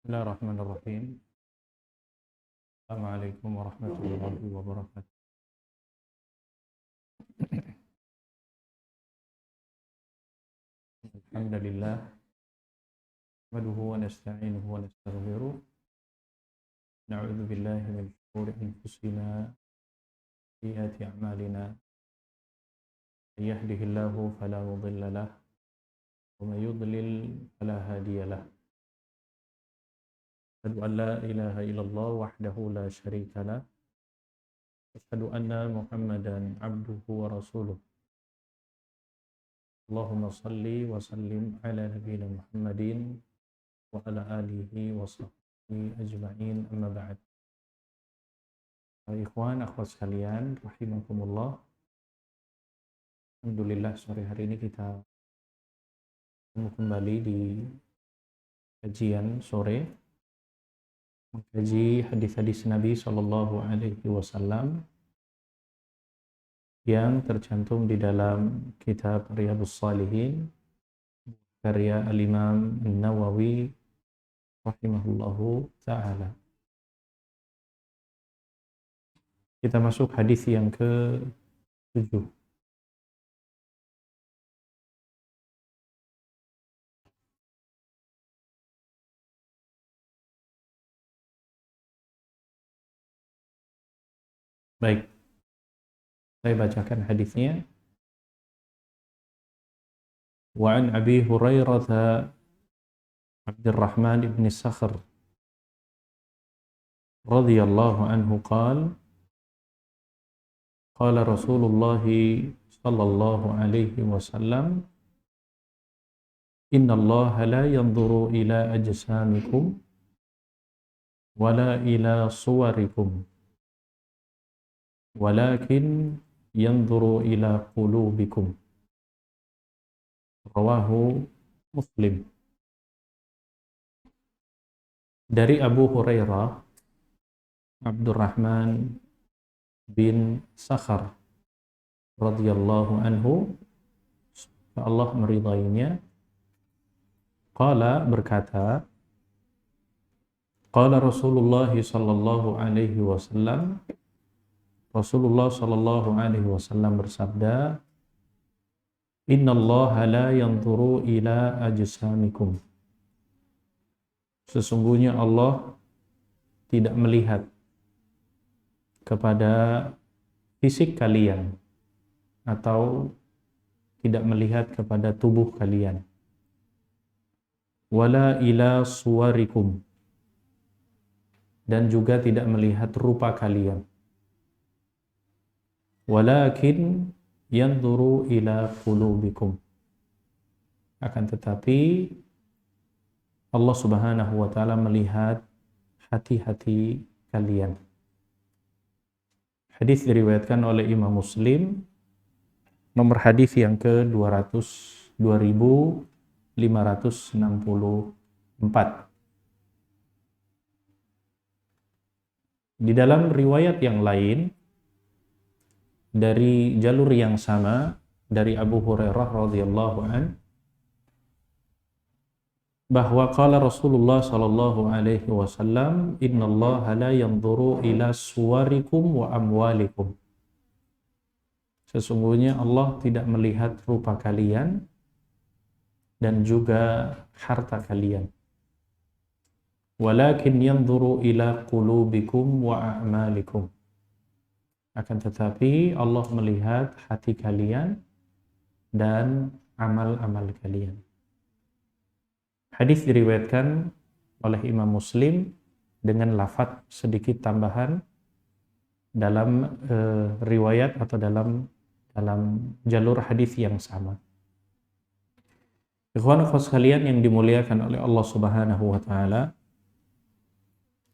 Bismillahirrahmanirrahim. Assalamualaikum warahmatullahi wabarakatuh. Alhamdulillah, nahmaduhu wa nasta'inuhu wa nastaghfiruh. Na'udzu billahi min shururi anfusina wa sayyiati a'malina. May yahdihillahu fala mudilla lahu wa may yudlil fala hadiya lahu. Asyhadu an la ilaha illallah wahdahu la syarika lah. Asyhadu anna Muhammadan abduhu wa rasuluh. Allahumma salli wa sallim ala nabiyyina Muhammadin wa ala alihi wa sahbihi ajma'in, amma ba'd. Ikhwan, akhwat sekalian, rahimakumullah. Alhamdulillah, sore hari ini kita kembali di kajian sore, mengkaji hadis-hadis Nabi Shallallahu Alaihi Wasallam yang tercantum di dalam kitab Riyadhus Shalihin karya Al-Imam An-Nawawi rahimahullahu ta'ala. Kita masuk hadis yang ke-7. Baik, saya bacakan hadisnya. Wa an Abi Hurairah Abdurrahman ibn Sakhr radhiyallahu anhu qala qala Rasulullah sallallahu alaihi wasallam inna Allah la yanzuru ila ajsamikum wala ila suwarikum walakin yanzuru ila qulubikum. Rawahu Muslim. Dari Abu Hurairah Abdurrahman bin Sakhr radhiyallahu anhu, Allah meridainya, qala, berkata, qala Rasulullah sallallahu alaihi wasallam, Rasulullah sallallahu alaihi wasallam bersabda, innallaha la yanzuru ila ajsamikum. Sesungguhnya Allah tidak melihat kepada fisik kalian atau tidak melihat kepada tubuh kalian. Wala ila suwarikum, dan juga tidak melihat rupa kalian. Walakin yanzuru ila qulubikum. Akan tetapi Allah Subhanahu wa taala melihat hati-hati kalian. Hadis diriwayatkan oleh Imam Muslim, nomor hadis yang ke-200 2564. Di dalam riwayat yang lain dari jalur yang sama dari Abu Hurairah radhiyallahu an, bahwa qala Rasulullah sallallahu alaihi wasallam innallaha la yanzuru ila suwarikum wa amwalikum. Sesungguhnya Allah tidak melihat rupa kalian dan juga harta kalian. Walakin yanzuru ila qulubikum wa a'malikum. Akan tetapi Allah melihat hati kalian dan amal-amal kalian. Hadis diriwayatkan oleh Imam Muslim dengan lafaz sedikit tambahan dalam riwayat atau dalam jalur hadis yang sama. Ikhwan akhwat sekalian yang dimuliakan oleh Allah Subhanahu wa taala,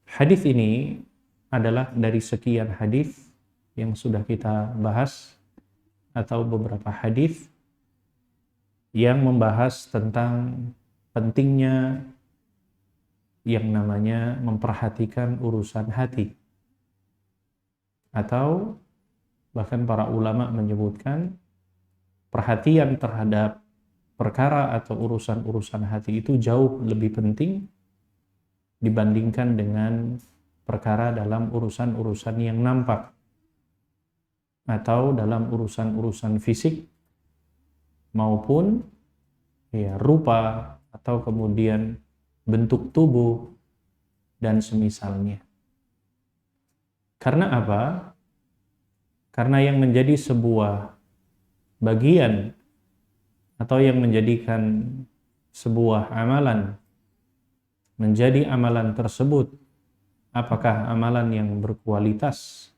hadis ini adalah dari sekian hadis yang sudah kita bahas, atau beberapa hadis yang membahas tentang pentingnya yang namanya memperhatikan urusan hati, atau bahkan para ulama menyebutkan perhatian terhadap perkara atau urusan-urusan hati itu jauh lebih penting dibandingkan dengan perkara dalam urusan-urusan yang nampak atau dalam urusan-urusan fisik maupun ya rupa atau kemudian bentuk tubuh dan semisalnya. Karena apa? Karena yang menjadi sebuah bagian atau yang menjadikan sebuah amalan menjadi amalan tersebut, apakah amalan yang berkualitas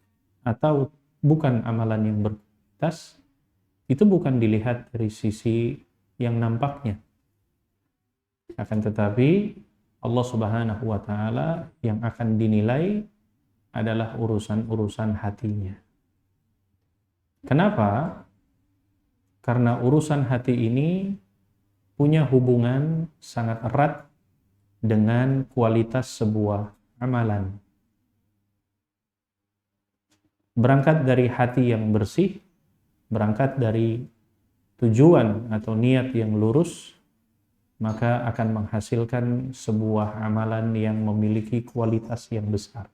atau bukan amalan yang berkualitas, itu bukan dilihat dari sisi yang nampaknya. Akan tetapi Allah Subhanahu wa Ta'ala yang akan dinilai adalah urusan-urusan hatinya. Kenapa? Karena urusan hati ini punya hubungan sangat erat dengan kualitas sebuah amalan. Berangkat dari hati yang bersih, berangkat dari tujuan atau niat yang lurus, maka akan menghasilkan sebuah amalan yang memiliki kualitas yang besar.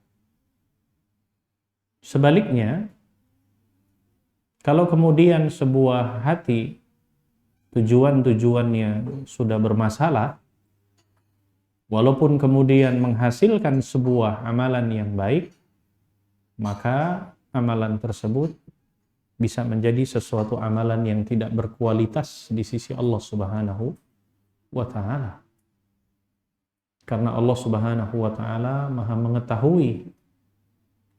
Sebaliknya, kalau kemudian sebuah hati tujuan-tujuannya sudah bermasalah, walaupun kemudian menghasilkan sebuah amalan yang baik, maka amalan tersebut bisa menjadi sesuatu amalan yang tidak berkualitas di sisi Allah Subhanahu wa Ta'ala. Karena Allah Subhanahu wa Ta'ala Maha mengetahui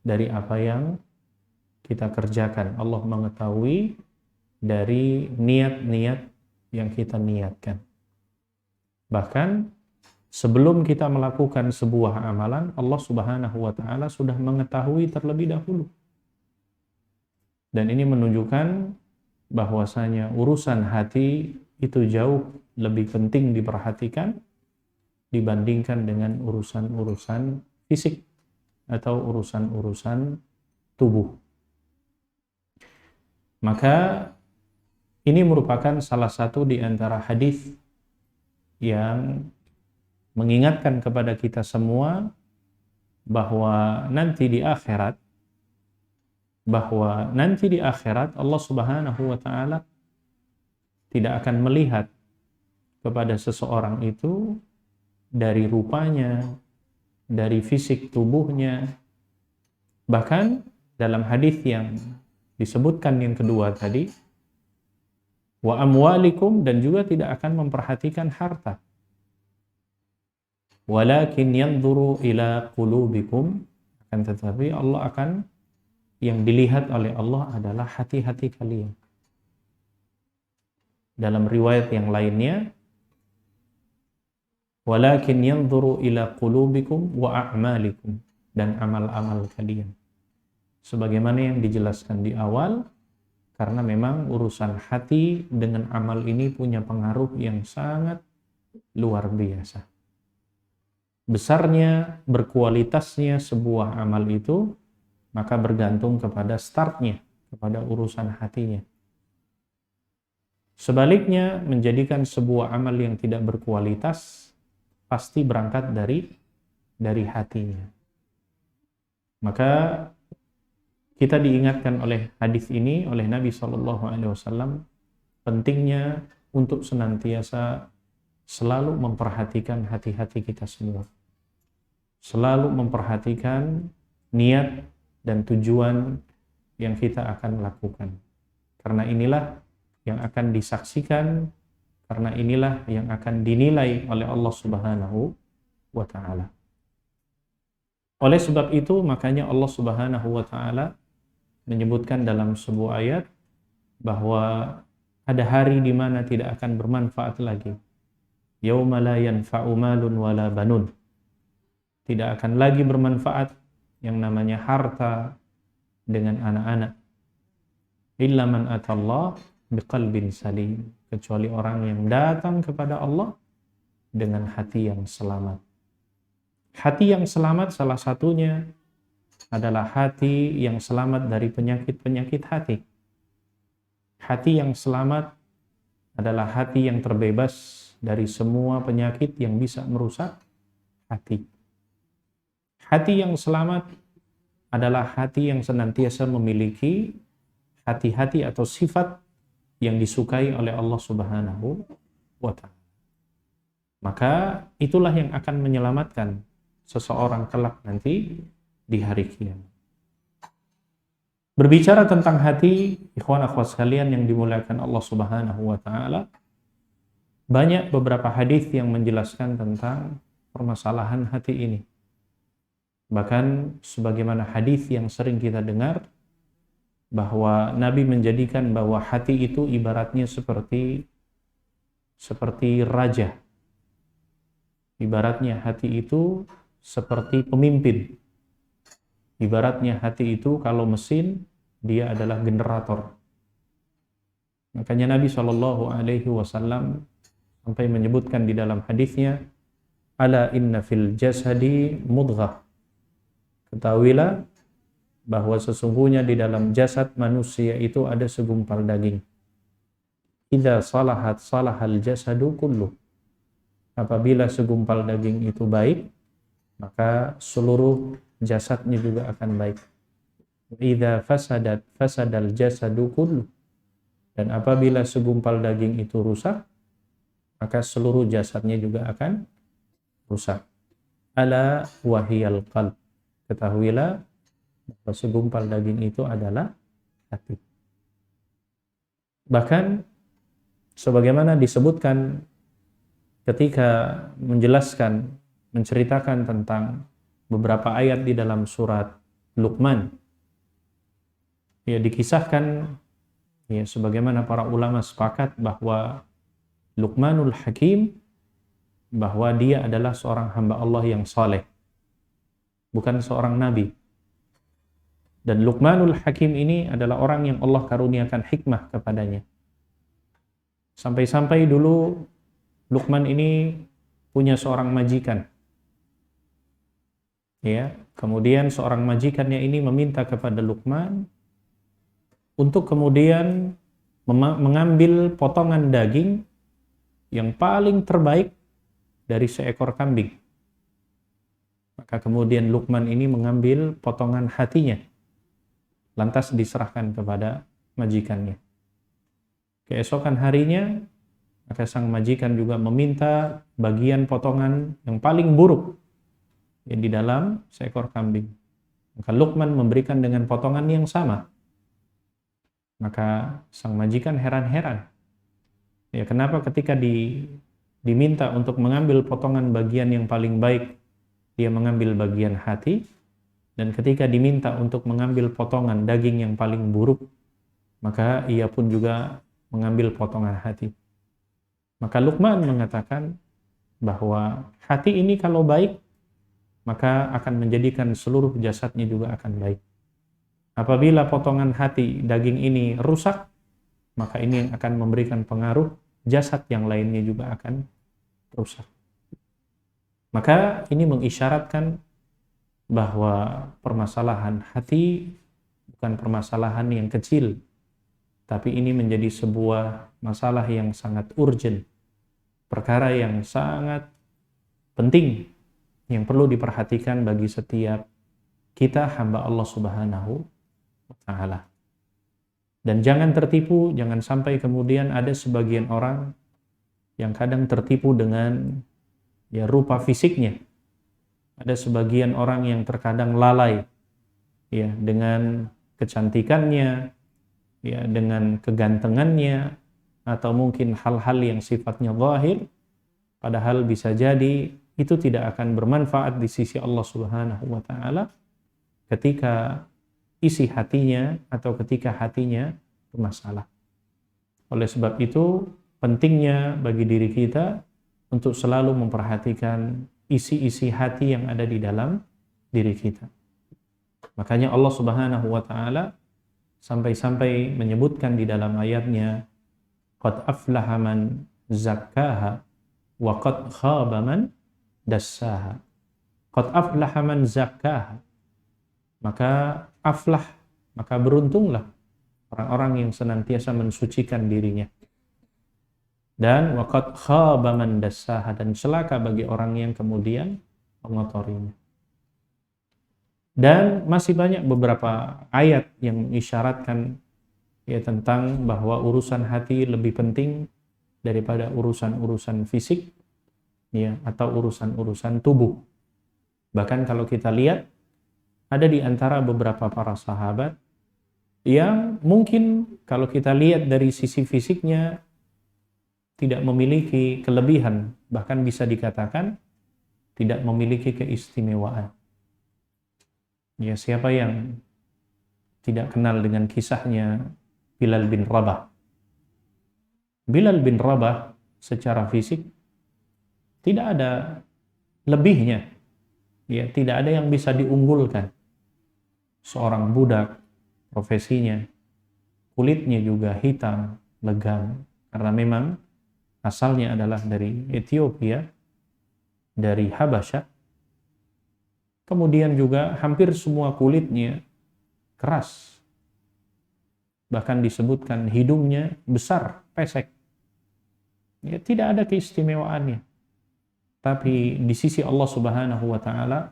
dari apa yang kita kerjakan. Allah mengetahui dari niat-niat yang kita niatkan. Bahkan sebelum kita melakukan sebuah amalan, Allah Subhanahu wa Ta'ala sudah mengetahui terlebih dahulu. Dan ini menunjukkan bahwasanya urusan hati itu jauh lebih penting diperhatikan dibandingkan dengan urusan-urusan fisik atau urusan-urusan tubuh. Maka ini merupakan salah satu di antara hadis yang mengingatkan kepada kita semua bahwa nanti di akhirat Allah Subhanahu wa Ta'ala tidak akan melihat kepada seseorang itu dari rupanya, dari fisik tubuhnya. Bahkan dalam hadis yang disebutkan yang kedua tadi, wa amwalikum, dan juga tidak akan memperhatikan harta. Walakin yanzuru ila qulubikum, akan tetapi Allah akan, yang dilihat oleh Allah adalah hati-hati kalian. Dalam riwayat yang lainnya, walakin yanzuru ila qulubikum wa a'malikum, dan amal-amal kalian. Sebagaimana yang dijelaskan di awal, karena memang urusan hati dengan amal ini punya pengaruh yang sangat luar biasa. Besarnya, berkualitasnya sebuah amal itu, maka bergantung kepada startnya, kepada urusan hatinya. Sebaliknya, menjadikan sebuah amal yang tidak berkualitas pasti berangkat dari hatinya. Maka kita diingatkan oleh hadis ini oleh Nabi SAW pentingnya untuk senantiasa selalu memperhatikan hati-hati kita semua. Selalu memperhatikan niat dan tujuan yang kita akan lakukan. Karena inilah yang akan disaksikan, karena inilah yang akan dinilai oleh Allah Subhanahu wa Ta'ala. Oleh sebab itu, makanya Allah Subhanahu wa Ta'ala menyebutkan dalam sebuah ayat bahwa ada hari di mana tidak akan bermanfaat lagi. Yauma la yanfa'u malun wala banun. Tidak akan lagi bermanfaat yang namanya harta dengan anak-anak. Illa man atallah biqalbin salim, kecuali orang yang datang kepada Allah dengan hati yang selamat. Hati yang selamat salah satunya adalah hati yang selamat dari penyakit-penyakit hati. Hati yang selamat adalah hati yang terbebas dari semua penyakit yang bisa merusak hati. Hati yang selamat adalah hati yang senantiasa memiliki hati-hati atau sifat yang disukai oleh Allah Subhanahu wa Ta'ala. Maka itulah yang akan menyelamatkan seseorang kelak nanti di hari kiamat. Berbicara tentang hati, ikhwan akhwat sekalian yang dimuliakan Allah Subhanahu wa Ta'ala, banyak beberapa hadis yang menjelaskan tentang permasalahan hati ini. Bahkan sebagaimana hadis yang sering kita dengar, bahwa Nabi menjadikan bahwa hati itu ibaratnya seperti raja. Ibaratnya hati itu seperti pemimpin. Ibaratnya hati itu kalau mesin, dia adalah generator. Makanya Nabi SAW sampai menyebutkan di dalam hadisnya, ala inna fil jasadi mudghah. Ketahuilah bahwa sesungguhnya di dalam jasad manusia itu ada segumpal daging. Idza salahat salahal jasadu kullu. Apabila segumpal daging itu baik, maka seluruh jasadnya juga akan baik. Idza fasadat fasadal jasadu kullu. Dan apabila segumpal daging itu rusak, maka seluruh jasadnya juga akan rusak. Ala wahiyal qalb. Ketahuilah bahwa segumpal daging itu adalah hati. Bahkan sebagaimana disebutkan ketika menceritakan tentang beberapa ayat di dalam surat Luqman, ya dikisahkan ya sebagaimana para ulama sepakat bahwa Luqmanul Hakim, bahwa dia adalah seorang hamba Allah yang saleh, bukan seorang nabi. Dan Luqmanul Hakim ini adalah orang yang Allah karuniakan hikmah kepadanya. Sampai-sampai dulu Luqman ini punya seorang majikan. Ya, kemudian seorang majikannya ini meminta kepada Luqman untuk kemudian mengambil potongan daging yang paling terbaik dari seekor kambing. Maka kemudian Luqman ini mengambil potongan hatinya, lantas diserahkan kepada majikannya. Keesokan harinya, maka sang majikan juga meminta bagian potongan yang paling buruk yang di dalam seekor kambing. Maka Luqman memberikan dengan potongan yang sama. Maka sang majikan heran-heran. Ya, kenapa ketika diminta untuk mengambil potongan bagian yang paling baik, dia mengambil bagian hati, dan ketika diminta untuk mengambil potongan daging yang paling buruk, maka ia pun juga mengambil potongan hati. Maka Luqman mengatakan bahwa hati ini kalau baik, maka akan menjadikan seluruh jasadnya juga akan baik. Apabila potongan hati daging ini rusak, maka ini akan memberikan pengaruh jasad yang lainnya juga akan rusak. Maka ini mengisyaratkan bahwa permasalahan hati bukan permasalahan yang kecil, tapi ini menjadi sebuah masalah yang sangat urgent, perkara yang sangat penting yang perlu diperhatikan bagi setiap kita hamba Allah Subhanahu wa Ta'ala. Dan jangan tertipu, jangan sampai kemudian ada sebagian orang yang kadang tertipu dengan ya rupa fisiknya. Ada sebagian orang yang terkadang lalai ya dengan kecantikannya, ya dengan kegantengannya, atau mungkin hal-hal yang sifatnya zahir, padahal bisa jadi itu tidak akan bermanfaat di sisi Allah Subhanahu wa Ta'ala ketika isi hatinya atau ketika hatinya bermasalah. Oleh sebab itu pentingnya bagi diri kita untuk selalu memperhatikan isi-isi hati yang ada di dalam diri kita. Makanya Allah Subhanahu wa Ta'ala sampai-sampai menyebutkan di dalam ayatnya, qad aflaha man zakkaha wa qad khaba man dassaha. Qad aflaha man zakkaha. Maka aflah, maka beruntunglah orang-orang yang senantiasa mensucikan dirinya. Dan wa qad khaba man dassaha, dan celaka bagi orang yang kemudian mengotorinya. Dan masih banyak beberapa ayat yang mengisyaratkan ya tentang bahwa urusan hati lebih penting daripada urusan-urusan fisik ya atau urusan-urusan tubuh. Bahkan kalau kita lihat ada di antara beberapa para sahabat yang mungkin kalau kita lihat dari sisi fisiknya tidak memiliki kelebihan, bahkan bisa dikatakan tidak memiliki keistimewaan. Ya, siapa yang tidak kenal dengan kisahnya Bilal bin Rabah? Bilal bin Rabah secara fisik tidak ada lebihnya. Ya, tidak ada yang bisa diunggulkan. Seorang budak, profesinya, kulitnya juga hitam, legam, karena memang asalnya adalah dari Ethiopia, dari Habasyah. Kemudian juga hampir semua kulitnya keras. Bahkan disebutkan hidungnya besar, pesek. Ya, tidak ada keistimewaannya. Tapi di sisi Allah Subhanahu wa taala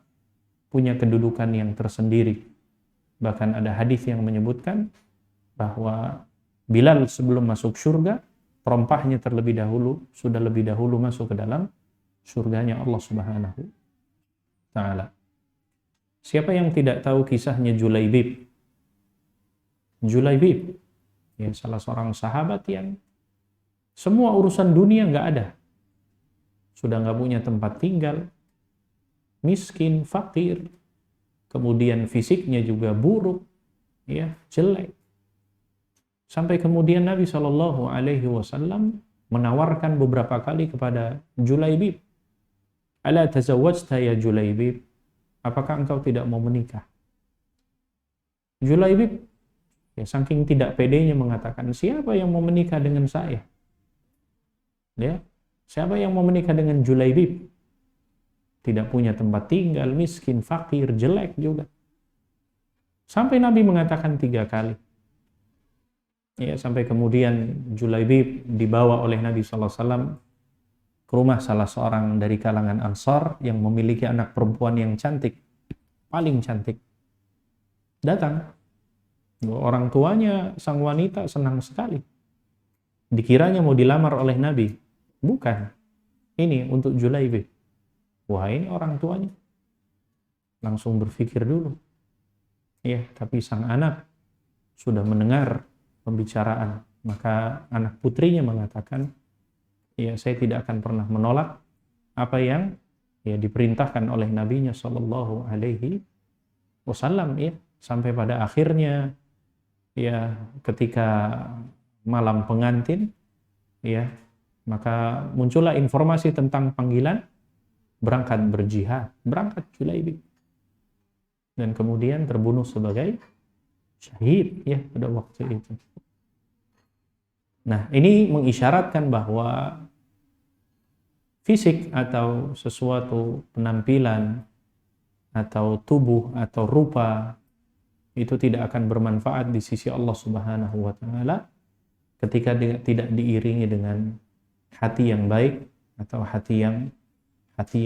punya kedudukan yang tersendiri. Bahkan ada hadis yang menyebutkan bahwa Bilal sebelum masuk surga, terompahnya terlebih dahulu, sudah lebih dahulu masuk ke dalam surganya Allah Subhanahu wa taala. Siapa yang tidak tahu kisahnya Julaibib? Julaibib, ya, salah seorang sahabat yang semua urusan dunia nggak ada. Sudah nggak punya tempat tinggal, miskin, fakir, kemudian fisiknya juga buruk, ya, jelek. Sampai kemudian Nabi Shallallahu Alaihi Wasallam menawarkan beberapa kali kepada Julaibib, "Ala tazawwajta ya Julaibib? Apakah engkau tidak mau menikah?" Julaibib ya saking tidak pedenya mengatakan, "Siapa yang mau menikah dengan saya?" Ya, siapa yang mau menikah dengan Julaibib? Tidak punya tempat tinggal, miskin, fakir, jelek juga. Sampai Nabi mengatakan 3 kali. Ya, sampai kemudian Julaibib dibawa oleh Nabi SAW ke rumah salah seorang dari kalangan Ansar yang memiliki anak perempuan yang cantik, paling cantik. Datang. Orang tuanya sang wanita senang sekali. Dikiranya mau dilamar oleh Nabi. Bukan. Ini untuk Julaibib. Wah, ini orang tuanya. Langsung berpikir dulu. Ya, tapi sang anak sudah mendengar pembicaraan. Maka anak putrinya mengatakan, ya, saya tidak akan pernah menolak apa yang ya diperintahkan oleh Nabinya Shallallahu Alaihi Wasallam, ya, sampai pada akhirnya ya ketika malam pengantin, ya, maka muncullah informasi tentang panggilan berangkat berjihad, berangkat Julaibib, dan kemudian terbunuh sebagai syahid, ya, pada waktu itu. Nah, ini mengisyaratkan bahwa fisik atau sesuatu penampilan atau tubuh atau rupa itu tidak akan bermanfaat di sisi Allah Subhanahu wa taala ketika tidak diiringi dengan hati yang baik atau hati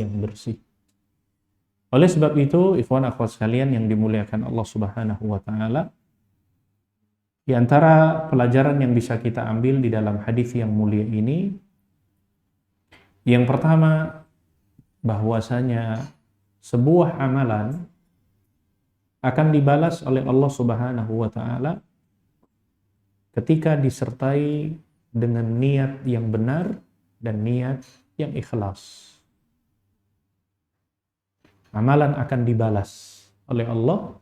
yang bersih. Oleh sebab itu, ikhwan akhwat sekalian yang dimuliakan Allah Subhanahu wa taala, di antara pelajaran yang bisa kita ambil di dalam hadis yang mulia ini, yang pertama, bahwasanya sebuah amalan akan dibalas oleh Allah Subhanahu wa taala ketika disertai dengan niat yang benar dan niat yang ikhlas. Amalan akan dibalas oleh Allah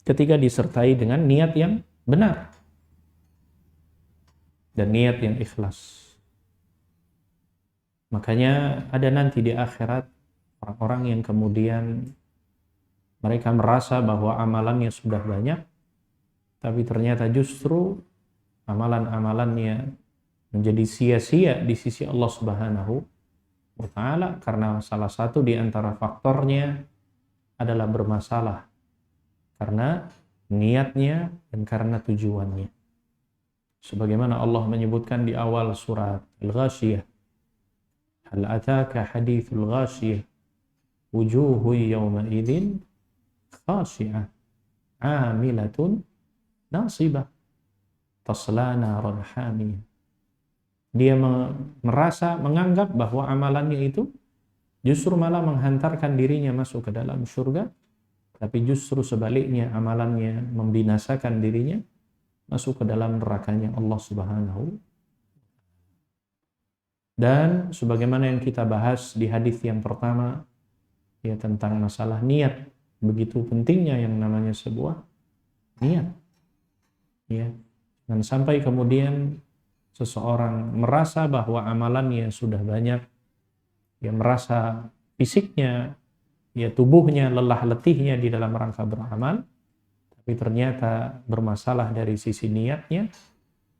ketika disertai dengan niat yang benar dan niat yang ikhlas. Makanya ada nanti di akhirat orang-orang yang kemudian mereka merasa bahwa amalannya sudah banyak, tapi ternyata justru amalan-amalannya menjadi sia-sia di sisi Allah Subhanahu wa taala karena salah satu di antara faktornya adalah bermasalah karena niatnya dan karena tujuannya. Sebagaimana Allah menyebutkan di awal surat Al-Ghasyiyah, "Hal ataka hadithul ghasyiyah wujuhu yawma idzin khashi'ah 'amilatun nasibah tasla naran hamiyah. Dia menganggap bahwa amalannya itu justru malah menghantarkan dirinya masuk ke dalam surga, tapi justru sebaliknya amalannya membinasakan dirinya masuk ke dalam nerakanya Allah Subhanahu. Dan sebagaimana yang kita bahas di hadis yang pertama, ya, tentang masalah niat, begitu pentingnya yang namanya sebuah niat, ya. Dan sampai kemudian seseorang merasa bahwa amalannya sudah banyak, ya, merasa fisiknya, ya, tubuhnya lelah letihnya di dalam rangka beramal, tapi ternyata bermasalah dari sisi niatnya,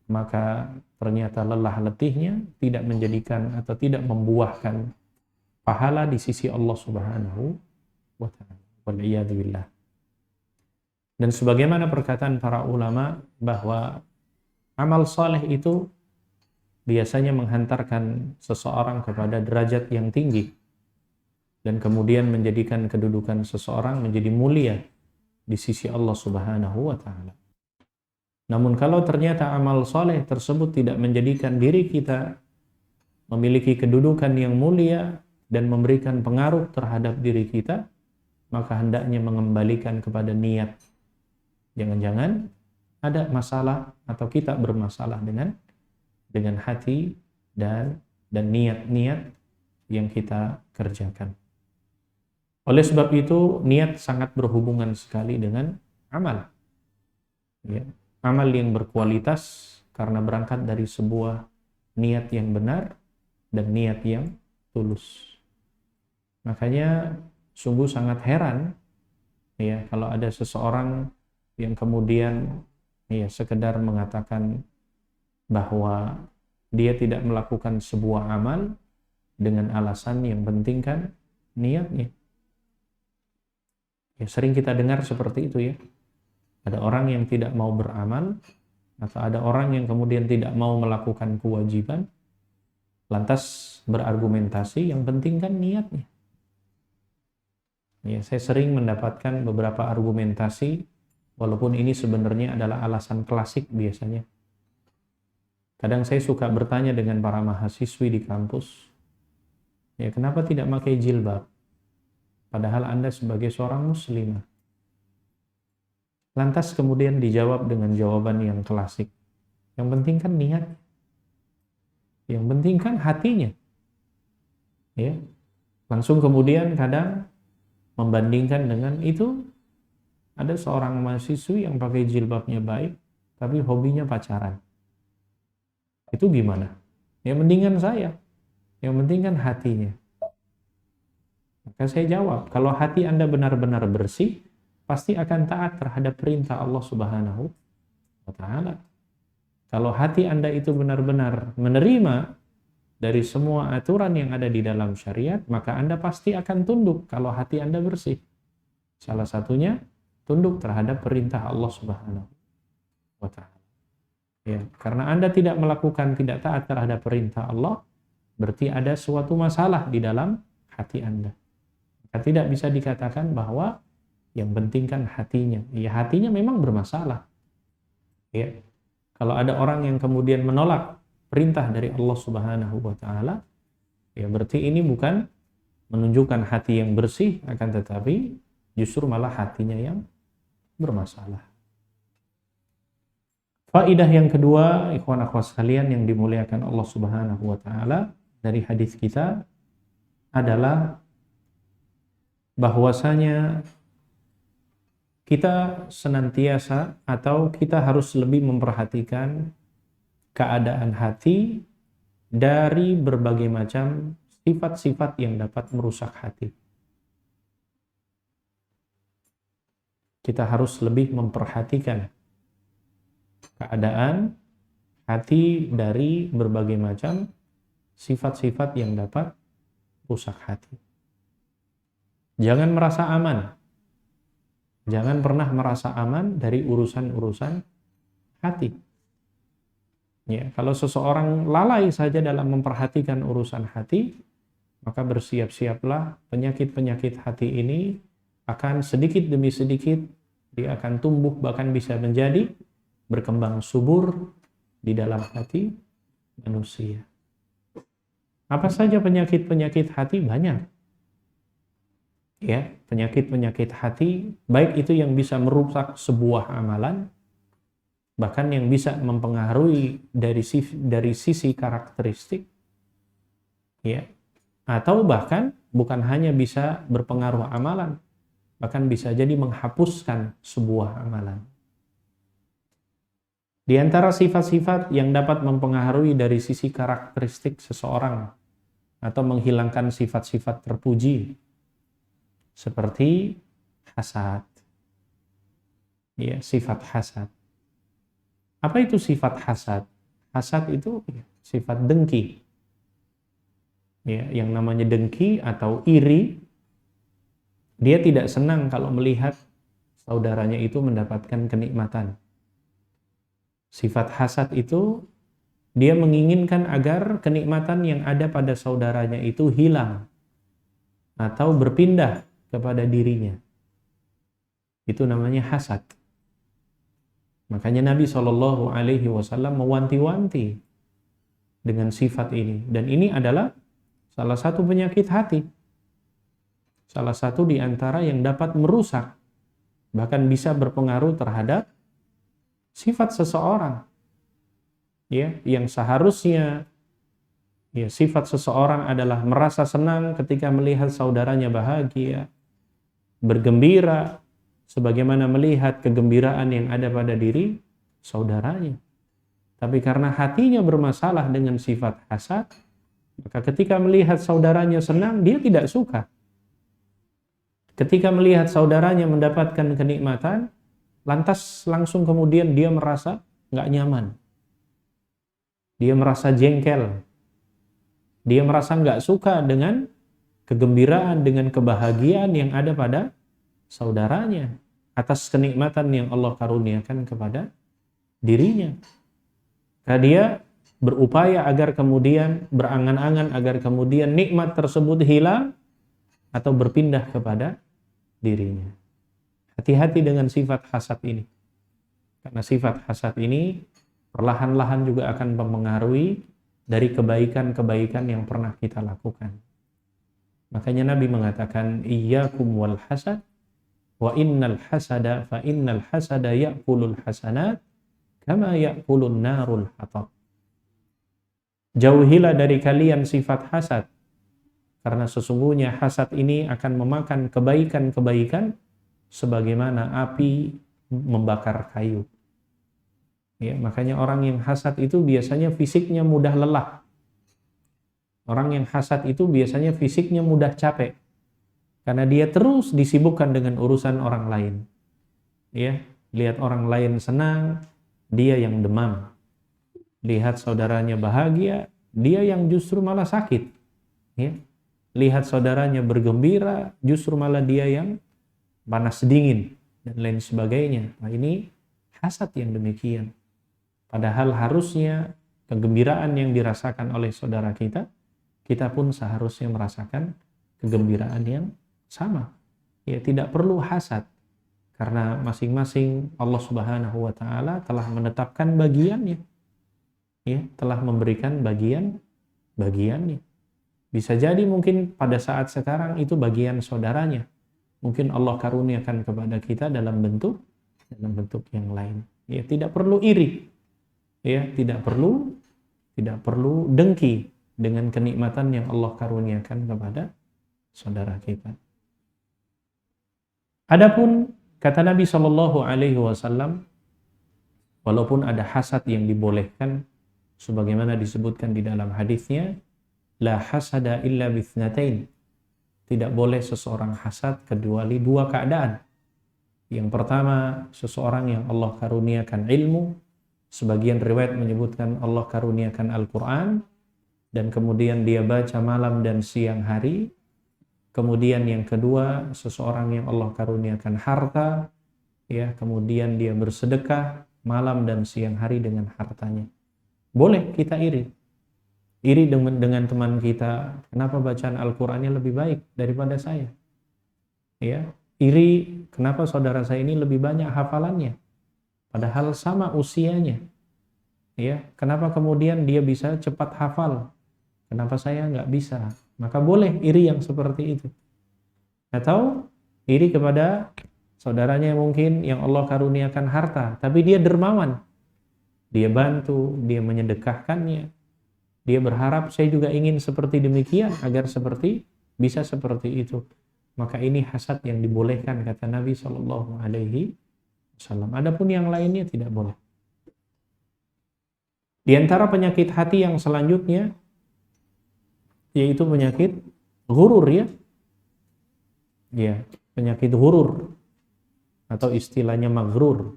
maka ternyata lelah letihnya tidak menjadikan atau tidak membuahkan pahala di sisi Allah Subhanahu wa ta'ala. Wal'iyadzubillah. Dan sebagaimana perkataan para ulama bahwa amal saleh itu biasanya menghantarkan seseorang kepada derajat yang tinggi dan kemudian menjadikan kedudukan seseorang menjadi mulia di sisi Allah Subhanahu wa ta'ala. Namun kalau ternyata amal soleh tersebut tidak menjadikan diri kita memiliki kedudukan yang mulia dan memberikan pengaruh terhadap diri kita, maka hendaknya mengembalikan kepada niat. Jangan-jangan ada masalah atau kita bermasalah dengan hati dan niat-niat yang kita kerjakan. Oleh sebab itu, niat sangat berhubungan sekali dengan amal. Ya. Amal yang berkualitas karena berangkat dari sebuah niat yang benar dan niat yang tulus. Makanya sungguh sangat heran, ya, kalau ada seseorang yang kemudian, ya, sekedar mengatakan bahwa dia tidak melakukan sebuah amal dengan alasan yang penting kan niatnya. Ya, sering kita dengar seperti itu, ya. Ada orang yang tidak mau beramal, atau ada orang yang kemudian tidak mau melakukan kewajiban, lantas berargumentasi yang penting kan niatnya. Ya, saya sering mendapatkan beberapa argumentasi, walaupun ini sebenarnya adalah alasan klasik biasanya. Kadang saya suka bertanya dengan para mahasiswi di kampus, ya, kenapa tidak pakai jilbab? Padahal Anda sebagai seorang muslimah. Lantas kemudian dijawab dengan jawaban yang klasik. Yang penting kan niat. Yang penting kan hatinya. Ya. Langsung kemudian kadang membandingkan dengan itu, ada seorang mahasiswi yang pakai jilbabnya baik, tapi hobinya pacaran. Itu gimana? Ya mendingan saya. Yang penting kan hatinya. Maka saya jawab, kalau hati Anda benar-benar bersih, pasti akan taat terhadap perintah Allah Subhanahu wa ta'ala. Kalau hati Anda itu benar-benar menerima dari semua aturan yang ada di dalam syariat, maka Anda pasti akan tunduk kalau hati Anda bersih. Salah satunya, tunduk terhadap perintah Allah Subhanahu wa ta'ala. Ya, karena Anda tidak taat terhadap perintah Allah, berarti ada suatu masalah di dalam hati Anda. Maka tidak bisa dikatakan bahwa yang penting kan hatinya. Ya, hatinya memang bermasalah. Ya. Kalau ada orang yang kemudian menolak perintah dari Allah Subhanahu wa ta'ala, ya berarti ini bukan menunjukkan hati yang bersih, akan tetapi justru malah hatinya yang bermasalah. Faidah yang kedua, ikhwan akhwat sekalian yang dimuliakan Allah Subhanahu wa ta'ala, dari hadis kita adalah bahwasanya kita senantiasa atau kita harus lebih memperhatikan keadaan hati dari berbagai macam sifat-sifat yang dapat merusak hati. Kita harus lebih memperhatikan keadaan hati dari berbagai macam sifat-sifat yang dapat rusak hati. Jangan merasa aman. Jangan pernah merasa aman dari urusan-urusan hati. Ya, kalau seseorang lalai saja dalam memperhatikan urusan hati, maka bersiap-siaplah penyakit-penyakit hati ini akan sedikit demi sedikit dia akan tumbuh, bahkan bisa menjadi berkembang subur di dalam hati manusia. Apa saja penyakit-penyakit hati? Banyak. Ya, penyakit-penyakit hati, baik itu yang bisa merusak sebuah amalan, bahkan yang bisa mempengaruhi dari sisi karakteristik, ya, atau bahkan bukan hanya bisa berpengaruh amalan, bahkan bisa jadi menghapuskan sebuah amalan. Di antara sifat-sifat yang dapat mempengaruhi dari sisi karakteristik seseorang atau menghilangkan sifat-sifat terpuji seperti hasad. Ya, sifat hasad. Apa itu sifat hasad? Hasad itu sifat dengki. Ya, yang namanya dengki atau iri, dia tidak senang kalau melihat saudaranya itu mendapatkan kenikmatan. Sifat hasad itu dia menginginkan agar kenikmatan yang ada pada saudaranya itu hilang atau berpindah kepada dirinya. Itu namanya hasad. Makanya Nabi SAW mewanti-wanti dengan sifat ini. Dan ini adalah salah satu penyakit hati. Salah satu di antara yang dapat merusak, bahkan bisa berpengaruh terhadap sifat seseorang. Ya, yang seharusnya ya, sifat seseorang adalah merasa senang ketika melihat saudaranya bahagia, bergembira, sebagaimana melihat kegembiraan yang ada pada diri saudaranya. Tapi karena hatinya bermasalah dengan sifat hasad, maka ketika melihat saudaranya senang, dia tidak suka. Ketika melihat saudaranya mendapatkan kenikmatan, lantas langsung kemudian dia merasa nggak nyaman. Dia merasa jengkel. Dia merasa nggak suka dengan kegembiraan, dengan kebahagiaan yang ada pada saudaranya atas kenikmatan yang Allah karuniakan kepada dirinya. Karena dia berupaya agar kemudian, berangan-angan agar kemudian nikmat tersebut hilang atau berpindah kepada dirinya. Hati-hati dengan sifat hasad ini. Karena sifat hasad ini perlahan-lahan juga akan mempengaruhi dari kebaikan-kebaikan yang pernah kita lakukan. Makanya Nabi mengatakan, iyyakum wal hasad, wa innal hasada fa innal hasada ya'kulul hasanat kama ya'kulun narul hatab. Jauhilah dari kalian sifat hasad, karena sesungguhnya hasad ini akan memakan kebaikan-kebaikan sebagaimana api membakar kayu. Ya, makanya orang yang hasad itu biasanya fisiknya mudah lelah. Orang yang hasad itu biasanya fisiknya mudah capek. Karena dia terus disibukkan dengan urusan orang lain. Ya, lihat orang lain senang, dia yang demam. Lihat saudaranya bahagia, dia yang justru malah sakit. Ya. Lihat saudaranya bergembira, justru malah dia yang panas dingin dan lain sebagainya. Nah, ini hasad yang demikian. Padahal harusnya kegembiraan yang dirasakan oleh saudara kita, kita pun seharusnya merasakan kegembiraan yang sama. Ya, tidak perlu hasad. Karena masing-masing Allah Subhanahu wa taala telah menetapkan bagiannya. Ya, telah memberikan bagiannya. Bisa jadi mungkin pada saat sekarang itu bagian saudaranya. Mungkin Allah karuniakan kepada kita dalam bentuk yang lain. Ya, tidak perlu iri. Ya, tidak perlu dengki dengan kenikmatan yang Allah karuniakan kepada saudara kita. Adapun kata Nabi Shallallahu Alaihi Wasallam, walaupun ada hasad yang dibolehkan, sebagaimana disebutkan di dalam hadisnya, la hasada illa bithnatain. Tidak boleh seseorang hasad kecuali dua keadaan. Yang pertama, seseorang yang Allah karuniakan ilmu. Sebagian riwayat menyebutkan Allah karuniakan Al-Quran. Dan kemudian dia baca malam dan siang hari. Kemudian yang kedua, seseorang yang Allah karuniakan harta. Ya, kemudian dia bersedekah malam dan siang hari dengan hartanya. Boleh kita iri. iri dengan teman kita, kenapa bacaan Al-Qur'annya lebih baik daripada saya? Ya, iri kenapa saudara saya ini lebih banyak hafalannya padahal sama usianya. Ya, kenapa kemudian dia bisa cepat hafal? Kenapa saya nggak bisa? Maka boleh iri yang seperti itu. Atau iri kepada saudaranya mungkin yang Allah karuniakan harta, tapi dia dermawan. Dia bantu, dia menyedekahkannya. Dia berharap saya juga ingin seperti demikian agar bisa seperti itu. Maka ini hasad yang dibolehkan kata Nabi Shallallahu Alaihi Wasallam. Adapun yang lainnya tidak boleh. Di antara penyakit hati yang selanjutnya yaitu penyakit ghurur ya. Ya, penyakit ghurur atau istilahnya maghrur.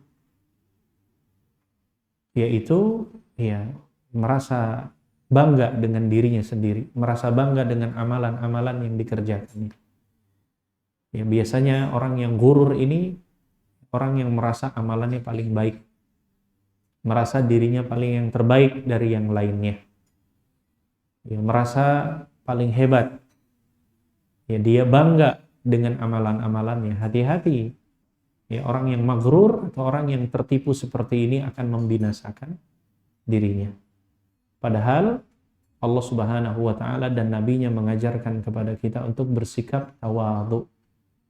Yaitu ya merasa bangga dengan dirinya sendiri, merasa bangga dengan amalan-amalan yang dikerjakannya. Ya, biasanya orang yang ghurur ini orang yang merasa amalannya paling baik, merasa dirinya paling yang terbaik dari yang lainnya. Ya, merasa paling hebat. Ya, dia bangga dengan amalan-amalannya. Hati-hati. Ya, orang yang maghrur atau orang yang tertipu seperti ini akan membinasakan dirinya. Padahal Allah Subhanahu wa taala dan nabinya mengajarkan kepada kita untuk bersikap tawadhu,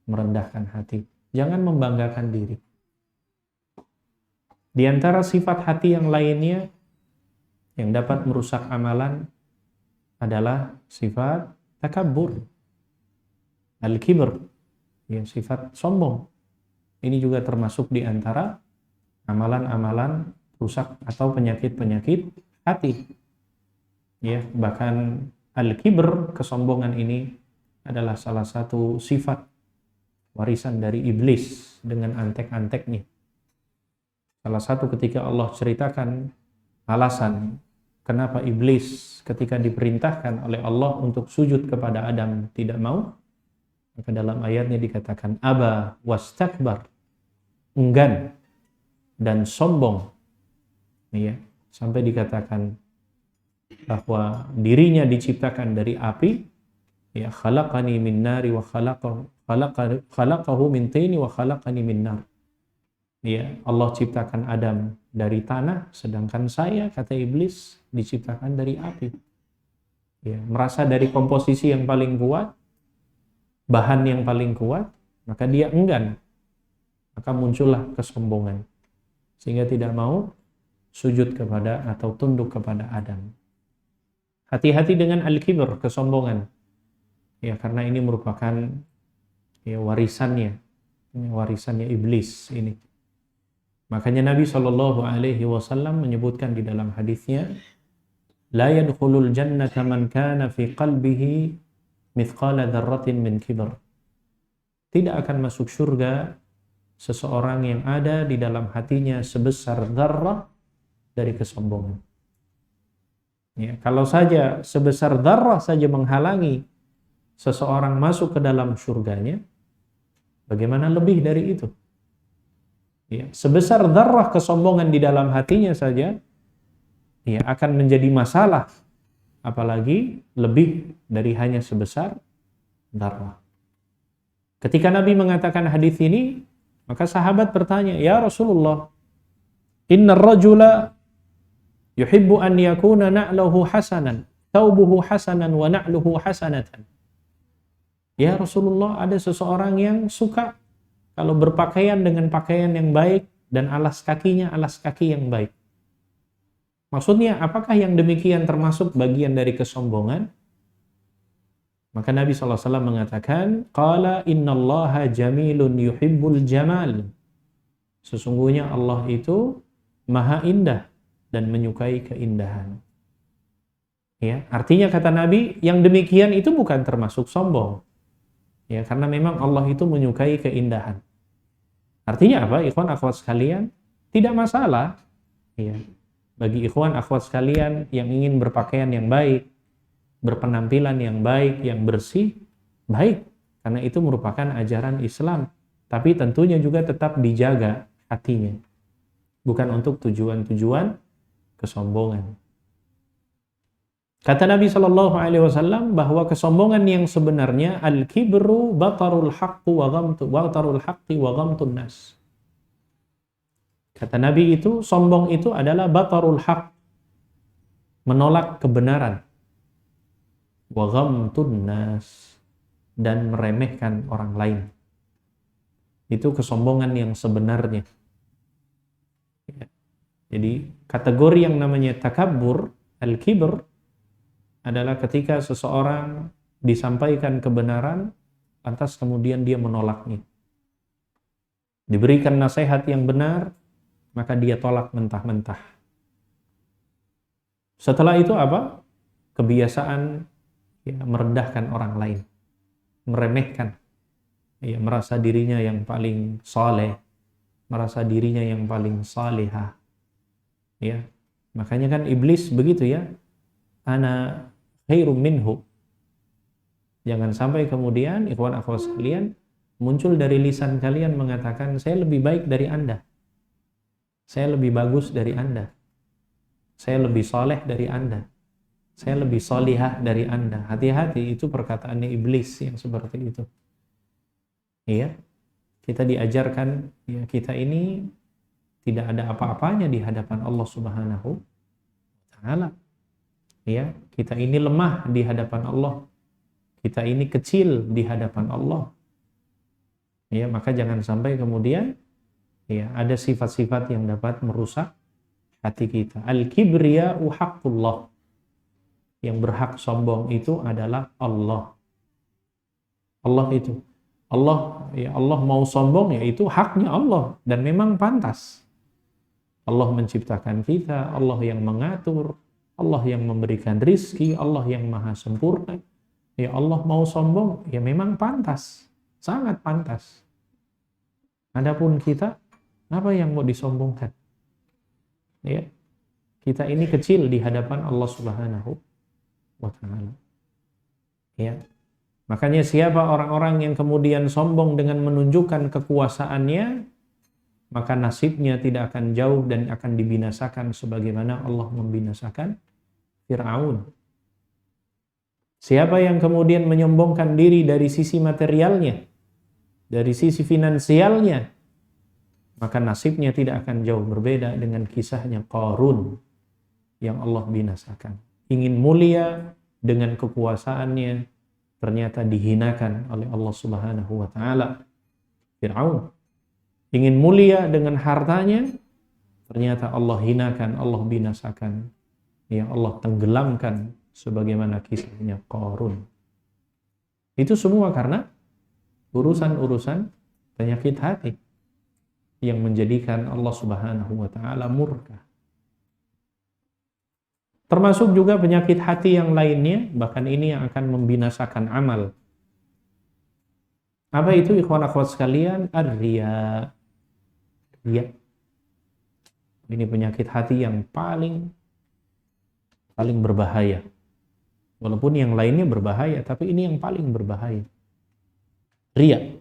merendahkan hati. Jangan membanggakan diri. Di antara sifat hati yang lainnya yang dapat merusak amalan adalah sifat takabbur, al-kibr, ya, sifat sombong. Ini juga termasuk di antara amalan-amalan rusak atau penyakit-penyakit hati. Ya, bahkan al-kibr, kesombongan ini adalah salah satu sifat warisan dari iblis dengan antek-anteknya. Salah satu ketika Allah ceritakan alasan kenapa iblis ketika diperintahkan oleh Allah untuk sujud kepada Adam tidak mau, maka dalam ayatnya dikatakan aba wastakbar, enggan dan sombong. Ya, sampai dikatakan bahwa dirinya diciptakan dari api, ya, khalaqani min nari wa khalaqahu min tini wa khalaqani min nar. Ya, Allah ciptakan Adam dari tanah, sedangkan saya, kata iblis, diciptakan dari api. Ya, merasa dari komposisi yang paling kuat, bahan yang paling kuat, maka dia enggan. Maka muncullah kesombongan. Sehingga tidak mau sujud kepada atau tunduk kepada Adam. Hati-hati dengan al-kibr, kesombongan. Ya, karena ini merupakan ya, warisannya iblis ini. Makanya Nabi Shallallahu Alaihi Wasallam menyebutkan di dalam hadisnya, la yadkhulul jannata man kana fi qalbihi mithqala dzarratin min kibr. Tidak akan masuk surga seseorang yang ada di dalam hatinya sebesar dzarrah dari kesombongan. Ya, kalau saja sebesar dzarrah saja menghalangi seseorang masuk ke dalam surganya, bagaimana lebih dari itu? Ya, sebesar dzarrah kesombongan di dalam hatinya saja ya, akan menjadi masalah, apalagi lebih dari hanya sebesar dzarrah. Ketika Nabi mengatakan hadis ini, maka sahabat bertanya, ya Rasulullah, innar rajula yuhibbu an yakuna na'luhu hasanan, thawbuhu hasanan wa na'luhu hasanatan. Ya Rasulullah, ada seseorang yang suka kalau berpakaian dengan pakaian yang baik dan alas kakinya alas kaki yang baik. Maksudnya, apakah yang demikian termasuk bagian dari kesombongan? Maka Nabi SAW mengatakan, qala innallaha jamilun yuhibbul jamal. Sesungguhnya Allah itu maha indah dan menyukai keindahan. Ya, artinya kata Nabi, yang demikian itu bukan termasuk sombong. Ya, karena memang Allah itu menyukai keindahan. Artinya apa? Ikhwan akhwat sekalian, tidak masalah. Ya, bagi ikhwan akhwat sekalian yang ingin berpakaian yang baik, berpenampilan yang baik, yang bersih, baik. Karena itu merupakan ajaran Islam. Tapi tentunya juga tetap dijaga hatinya. Bukan untuk tujuan-tujuan kesombongan. Kata Nabi Shallallahu Alaihi Wasallam bahwa kesombongan yang sebenarnya al-kibru batarul haqqi wa ghamtun nas. Kata Nabi itu, sombong itu adalah batarul haqq, menolak kebenaran, wa ghamtun nas, dan meremehkan orang lain. Itu kesombongan yang sebenarnya. Jadi kategori yang namanya takabbur, al-kibr, adalah ketika seseorang disampaikan kebenaran, lantas kemudian dia menolaknya. Diberikan nasihat yang benar, maka dia tolak mentah-mentah. Setelah itu apa? Kebiasaan merendahkan orang lain, meremehkan, merasa dirinya yang paling saleh, merasa dirinya yang paling salihah. Makanya kan iblis begitu ya, ana khairum minhu. Jangan sampai kemudian ikhwan akhwat sekalian muncul dari lisan kalian mengatakan saya lebih baik dari Anda, saya lebih bagus dari Anda, saya lebih saleh dari Anda, saya lebih salihah dari Anda. Hati-hati, itu perkataannya iblis yang seperti itu. Kita diajarkan kita ini tidak ada apa-apanya di hadapan Allah Subhanahu wa taala. Kita ini lemah di hadapan Allah. Kita ini kecil di hadapan Allah. Maka jangan sampai kemudian ada sifat-sifat yang dapat merusak hati kita. Al-kibriya'u haqqullah. Yang berhak sombong itu adalah Allah. Allah itu. Allah mau sombong itu haknya Allah dan memang pantas. Allah menciptakan kita, Allah yang mengatur, Allah yang memberikan rizki, Allah yang maha sempurna. Allah mau sombong, memang pantas, sangat pantas. Adapun kita, apa yang mau disombongkan? Kita ini kecil di hadapan Allah Subhanahu wa taala. Makanya siapa orang-orang yang kemudian sombong dengan menunjukkan kekuasaannya, maka nasibnya tidak akan jauh dan akan dibinasakan sebagaimana Allah membinasakan Fir'aun. Siapa yang kemudian menyombongkan diri dari sisi materialnya, dari sisi finansialnya, maka nasibnya tidak akan jauh berbeda dengan kisahnya Qarun yang Allah binasakan. Ingin mulia dengan kekuasaannya, ternyata dihinakan oleh Allah Subhanahu wa taala. Fir'aun ingin mulia dengan hartanya, ternyata Allah hinakan, Allah binasakan. Allah tenggelamkan sebagaimana kisahnya Qarun. Itu semua karena urusan-urusan penyakit hati yang menjadikan Allah Subhanahu wa taala murka. Termasuk juga penyakit hati yang lainnya, bahkan ini yang akan membinasakan amal. Apa itu ikhwan akhwat sekalian? Ar-riya. Riya. Ini penyakit hati yang paling berbahaya. Walaupun yang lainnya berbahaya, tapi ini yang paling berbahaya. Riya.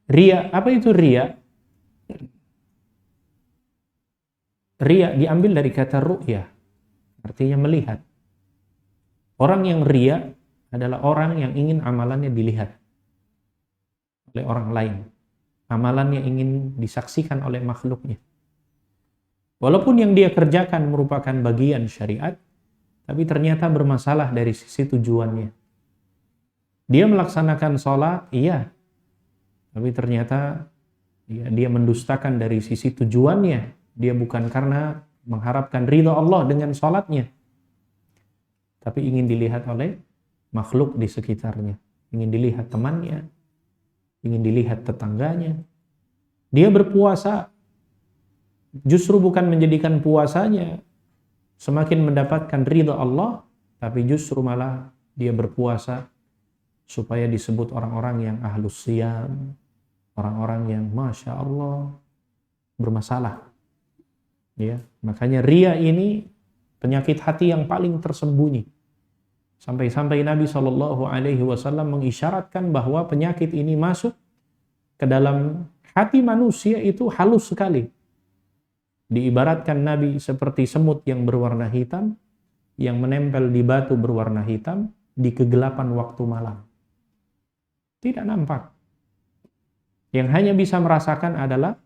Riya, apa itu riya? Riya diambil dari kata ru'yah, artinya melihat. Orang yang riya adalah orang yang ingin amalannya dilihat oleh orang lain. Amalannya ingin disaksikan oleh makhluknya. Walaupun yang dia kerjakan merupakan bagian syariat, tapi ternyata bermasalah dari sisi tujuannya. Dia melaksanakan sholat, iya, tapi ternyata dia mendustakan dari sisi tujuannya. Dia bukan karena mengharapkan ridha Allah dengan sholatnya, tapi ingin dilihat oleh makhluk di sekitarnya. Ingin dilihat temannya, ingin dilihat tetangganya. Dia berpuasa, justru bukan menjadikan puasanya semakin mendapatkan ridha Allah, tapi justru malah dia berpuasa supaya disebut orang-orang yang ahlus siyam, orang-orang yang Masya Allah bermasalah. Makanya riya ini penyakit hati yang paling tersembunyi. Sampai-sampai Nabi SAW mengisyaratkan bahwa penyakit ini masuk ke dalam hati manusia itu halus sekali. Diibaratkan Nabi seperti semut yang berwarna hitam, yang menempel di batu berwarna hitam, di kegelapan waktu malam. Tidak nampak. Yang hanya bisa merasakan adalah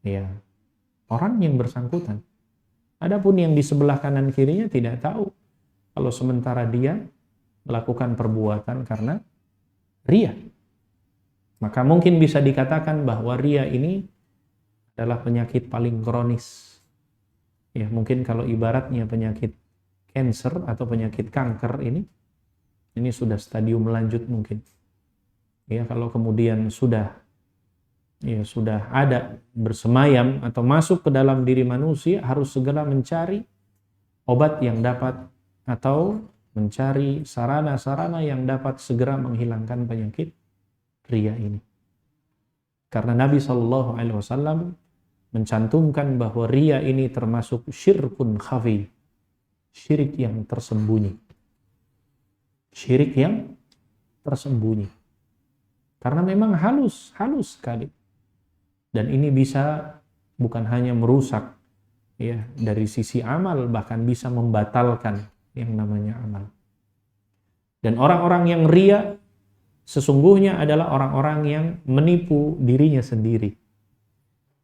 ya orang yang bersangkutan. Adapun yang di sebelah kanan kirinya tidak tahu. Kalau sementara dia melakukan perbuatan karena ria. Maka mungkin bisa dikatakan bahwa ria ini adalah penyakit paling kronis. Ya, mungkin kalau ibaratnya penyakit kanker atau penyakit kanker ini sudah stadium lanjut mungkin. Ya, kalau kemudian sudah ada bersemayam atau masuk ke dalam diri manusia, harus segera mencari obat yang dapat atau mencari sarana-sarana yang dapat segera menghilangkan penyakit ria ini. Karena Nabi SAW mencantumkan bahwa ria ini termasuk syirkun khafi, syirik yang tersembunyi. Syirik yang tersembunyi. Karena memang halus sekali. Dan ini bisa bukan hanya merusak ya dari sisi amal, bahkan bisa membatalkan yang namanya amal. Dan orang-orang yang ria sesungguhnya adalah orang-orang yang menipu dirinya sendiri.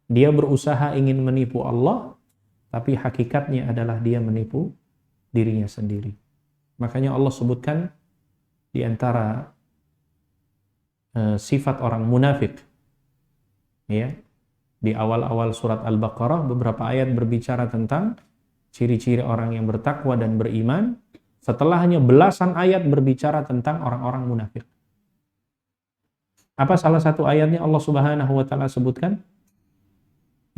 Dia berusaha ingin menipu Allah, tapi hakikatnya adalah dia menipu dirinya sendiri. Makanya Allah sebutkan di antara sifat orang munafik, ya, di awal-awal surat Al-Baqarah beberapa ayat berbicara tentang ciri-ciri orang yang bertakwa dan beriman. Setelahnya belasan ayat berbicara tentang orang-orang munafik. Apa salah satu ayatnya Allah Subhanahu wa taala sebutkan?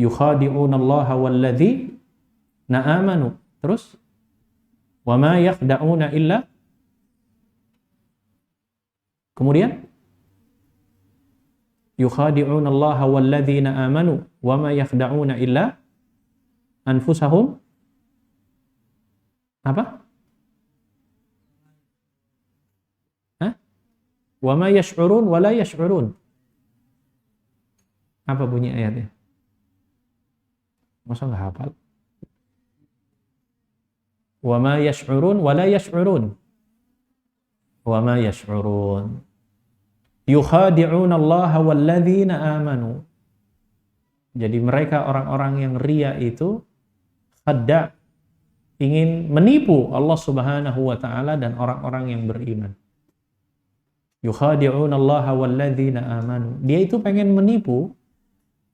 Yukhadi'unallaha walladzina amanu. Terus wa ma yakhda'una illa. Kemudian yukhadi'unallaha walladzina amanu wa ma yakhda'una illa anfusahum. Apa? Hah? Wa ma yash'urun wa la yash'urun. Apa bunyi ayatnya? Masa nggak hafal? Wa ma yash'urun wa la yash'urun. Wa ma yash'urun. Yukhadi'una Allah walladzina amanu. Jadi mereka orang-orang yang ria itu khadda, ingin menipu Allah Subhanahu wa taala dan orang-orang yang beriman. Yukhadi'una Allah walladzina amanu. Dia itu pengen menipu,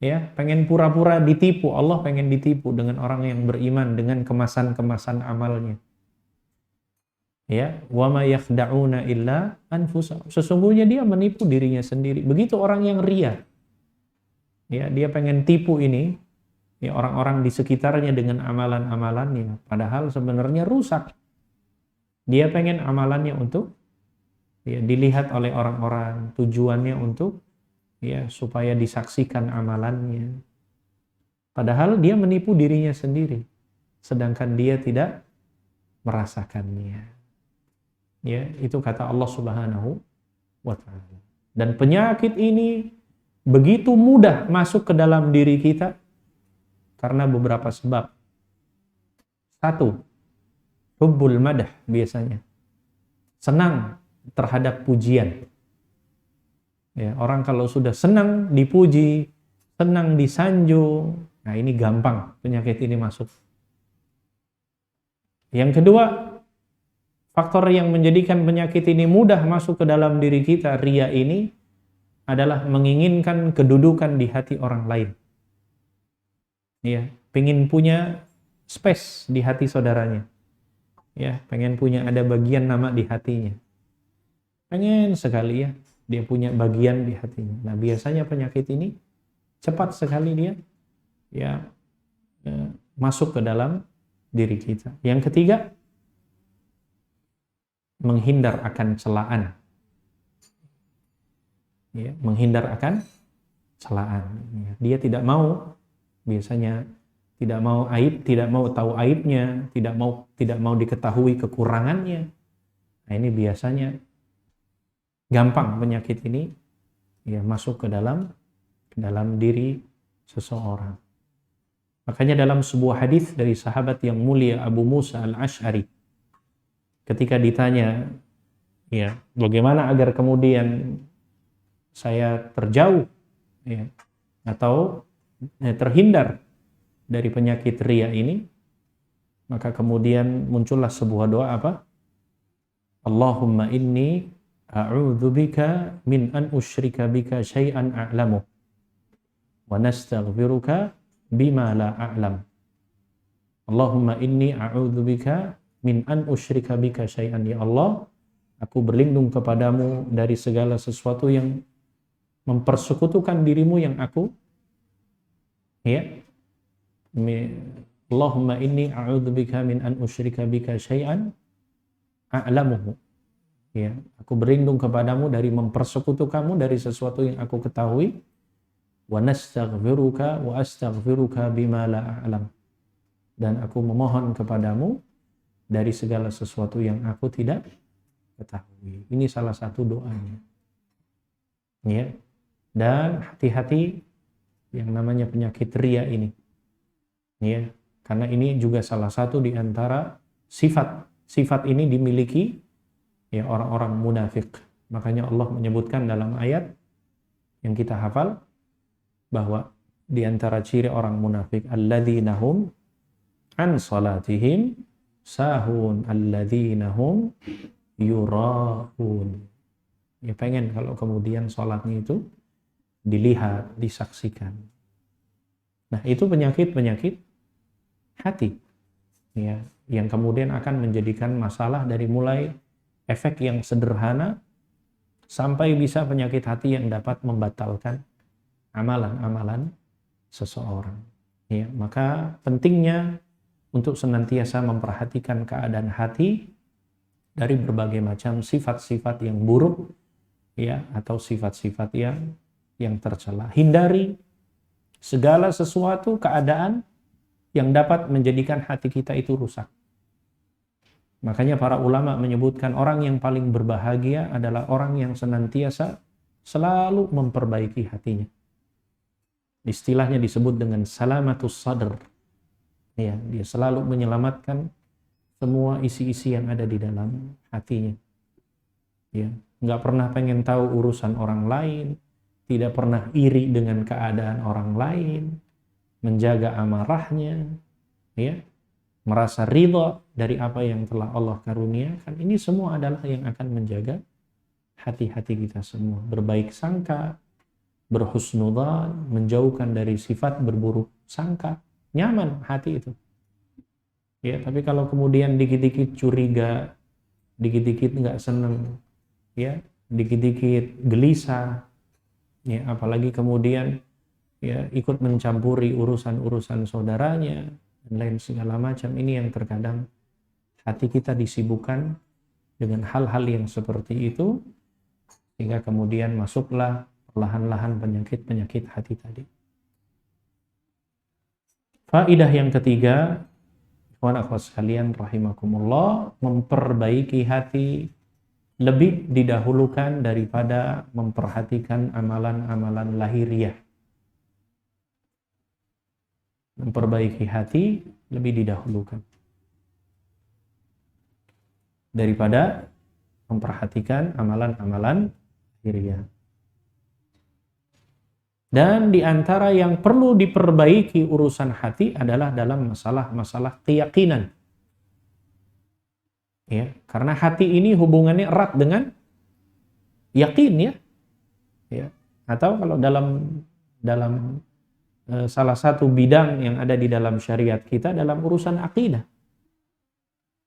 ya, pengen pura-pura ditipu. Allah pengen ditipu dengan orang yang beriman dengan kemasan-kemasan amalnya. Ya, wa ma yakhda'una illa anfusahum. Sesungguhnya dia menipu dirinya sendiri. Begitu orang yang ria. Ya, dia pengen tipu ini ya orang-orang di sekitarnya dengan amalan-amalannya, padahal sebenarnya rusak. Dia pengen amalannya untuk ya dilihat oleh orang-orang, tujuannya untuk ya supaya disaksikan amalannya. Padahal dia menipu dirinya sendiri, sedangkan dia tidak merasakannya. Ya, itu kata Allah Subhanahu wa taala. Dan penyakit ini begitu mudah masuk ke dalam diri kita karena beberapa sebab. Satu, hubbul madah biasanya. Senang terhadap pujian. Ya, orang kalau sudah senang dipuji, senang disanjung, nah ini gampang penyakit ini masuk. Yang kedua, faktor yang menjadikan penyakit ini mudah masuk ke dalam diri kita, ria ini, adalah menginginkan kedudukan di hati orang lain. Ya, pengen punya space di hati saudaranya. Ya, pengen punya ada bagian nama di hatinya. Pengen sekali ya, dia punya bagian di hatinya. Nah, biasanya penyakit ini cepat sekali dia ya masuk ke dalam diri kita. Yang ketiga, menghindar akan celaan. Ya, menghindar akan celaan. Ya, dia tidak mau, biasanya tidak mau aib, tidak mau tahu aibnya, tidak mau diketahui kekurangannya. Nah, ini biasanya gampang penyakit ini ya masuk ke dalam diri seseorang. Makanya dalam sebuah hadis dari sahabat yang mulia Abu Musa al-Ash'ari, ketika ditanya, ya, bagaimana agar kemudian saya terjauh, ya, atau terhindar dari penyakit riya ini, maka kemudian muncullah sebuah doa apa? Allahumma inni a'udzubika min an usyrika bika syai'an a'lamu wa nastaghfiruka bima la a'lam. Allahumma inni a'udzubika min an usyrika bika syai'an. Ya Allah, aku berlindung kepadamu dari segala sesuatu yang mempersekutukan dirimu yang aku, ya, Allahumma inni a'udzubika min an usyrika bika syai'an a'lamuhu. Ya, aku berlindung kepadamu dari mempersekutukanmu dari sesuatu yang aku ketahui. Wa nastaghfiruka wa astaghfiruka bima la a'lam. Dan aku memohon kepadamu dari segala sesuatu yang aku tidak ketahui. Ini salah satu doanya. Ya. Dan hati-hati yang namanya penyakit riya ini. Ya, karena ini juga salah satu di antara sifat ini dimiliki, ya, orang-orang munafik. Makanya Allah menyebutkan dalam ayat yang kita hafal bahwa di antara ciri orang munafik, alladzina hum an salatihim sahun, alladzina hum yura'un. Ya, pengen kalau kemudian salatnya itu dilihat, disaksikan. Nah, itu penyakit hati, ya, yang kemudian akan menjadikan masalah dari mulai efek yang sederhana sampai bisa penyakit hati yang dapat membatalkan amalan-amalan seseorang. Ya, maka pentingnya untuk senantiasa memperhatikan keadaan hati dari berbagai macam sifat-sifat yang buruk, ya, atau sifat-sifat yang tercela. Hindari segala sesuatu keadaan yang dapat menjadikan hati kita itu rusak. Makanya para ulama menyebutkan orang yang paling berbahagia adalah orang yang senantiasa selalu memperbaiki hatinya. Istilahnya disebut dengan salamatus sadr. Ya, dia selalu menyelamatkan semua isi-isi yang ada di dalam hatinya. Ya, nggak pernah pengen tahu urusan orang lain, tidak pernah iri dengan keadaan orang lain, menjaga amarahnya, ya, merasa ridha dari apa yang telah Allah karuniakan. Ini semua adalah yang akan menjaga hati-hati kita semua. Berbaik sangka, berhusnudzan, menjauhkan dari sifat berburuk sangka. Nyaman hati itu. Ya, tapi kalau kemudian dikit-dikit curiga, dikit-dikit nggak seneng, ya, dikit-dikit gelisah, ya, apalagi kemudian, ya, ikut mencampuri urusan-urusan saudaranya dan lain segala macam, ini yang terkadang hati kita disibukkan dengan hal-hal yang seperti itu, sehingga kemudian masuklah perlahan-lahan penyakit-penyakit hati tadi. Faidah yang ketiga, ikhwan akhwat sekalian rahimakumullah, memperbaiki hati lebih didahulukan daripada memperhatikan amalan-amalan lahiriah. Memperbaiki hati lebih didahulukan daripada memperhatikan amalan-amalan lahiriah. Dan di antara yang perlu diperbaiki urusan hati adalah dalam masalah-masalah keyakinan. Ya, karena hati ini hubungannya erat dengan yakin, ya. Ya. Atau kalau dalam salah satu bidang yang ada di dalam syariat kita dalam urusan akidah.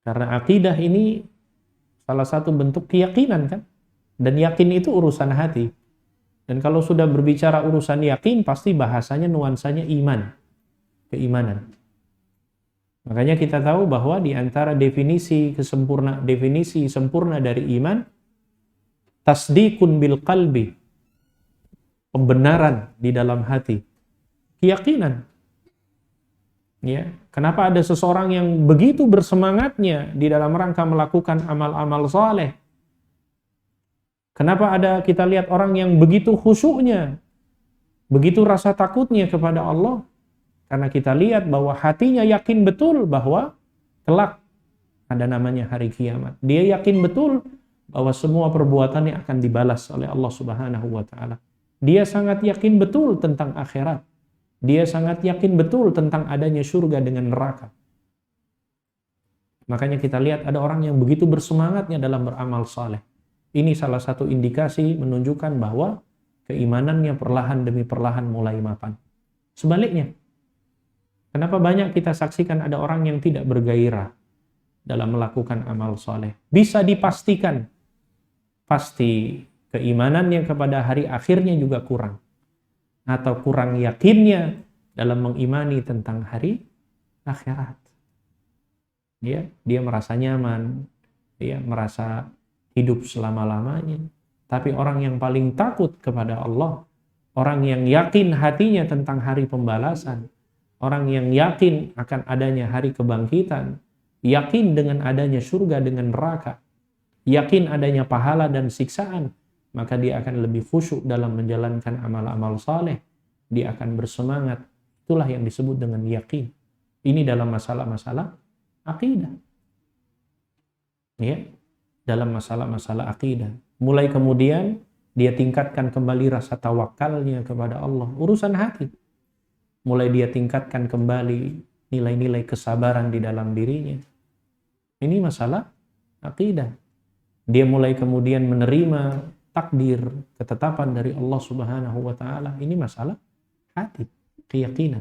Karena akidah ini salah satu bentuk keyakinan, kan? Dan yakin itu urusan hati. Dan kalau sudah berbicara urusan yakin, pasti bahasanya nuansanya iman, keimanan. Makanya kita tahu bahwa di antara definisi sempurna dari iman, tasdiqun bil qalbi, pembenaran di dalam hati, keyakinan. Ya, kenapa ada seseorang yang begitu bersemangatnya di dalam rangka melakukan amal-amal saleh? Kenapa kita lihat orang yang begitu khusyuknya, begitu rasa takutnya kepada Allah, Karena kita lihat bahwa hatinya yakin betul bahwa kelak ada namanya hari kiamat. Dia yakin betul bahwa semua perbuatannya akan dibalas oleh Allah Subhanahu wa taala. Dia sangat yakin betul tentang akhirat. Dia sangat yakin betul tentang adanya surga dengan neraka. Makanya kita lihat ada orang yang begitu bersemangatnya dalam beramal saleh. Ini salah satu indikasi menunjukkan bahwa keimanannya perlahan demi perlahan mulai mapan. Sebaliknya, kenapa banyak kita saksikan ada orang yang tidak bergairah dalam melakukan amal saleh? Bisa dipastikan, pasti keimanannya kepada hari akhirnya juga kurang. Atau kurang yakinnya dalam mengimani tentang hari akhirat. Dia merasa nyaman, dia merasa hidup selama-lamanya. Tapi orang yang paling takut kepada Allah, orang yang yakin hatinya tentang hari pembalasan, orang yang yakin akan adanya hari kebangkitan, yakin dengan adanya surga dengan neraka, yakin adanya pahala dan siksaan, maka dia akan lebih khusyuk dalam menjalankan amal-amal saleh. Dia akan bersemangat. Itulah yang disebut dengan yakin. Ini dalam masalah-masalah akidah. Ya, dalam masalah-masalah akidah. Mulai kemudian dia tingkatkan kembali rasa tawakalnya kepada Allah. Urusan hati. Mulai dia tingkatkan kembali nilai-nilai kesabaran di dalam dirinya. Ini masalah akidah. Dia mulai kemudian menerima takdir, ketetapan dari Allah Subhanahu wa taala. Ini masalah hati, keyakinan.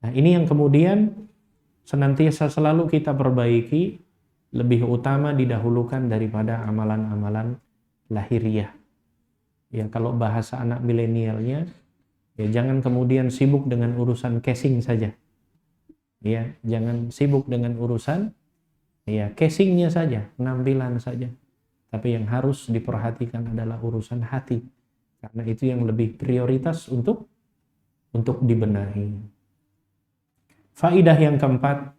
Nah, ini yang kemudian senantiasa selalu kita perbaiki, lebih utama didahulukan daripada amalan-amalan lahiriah. Ya, kalau bahasa anak milenialnya, ya jangan kemudian sibuk dengan urusan casing saja. Ya, jangan sibuk dengan urusan ya casingnya saja, penampilan saja. Tapi yang harus diperhatikan adalah urusan hati. Karena itu yang lebih prioritas untuk dibenahi. Faidah yang keempat,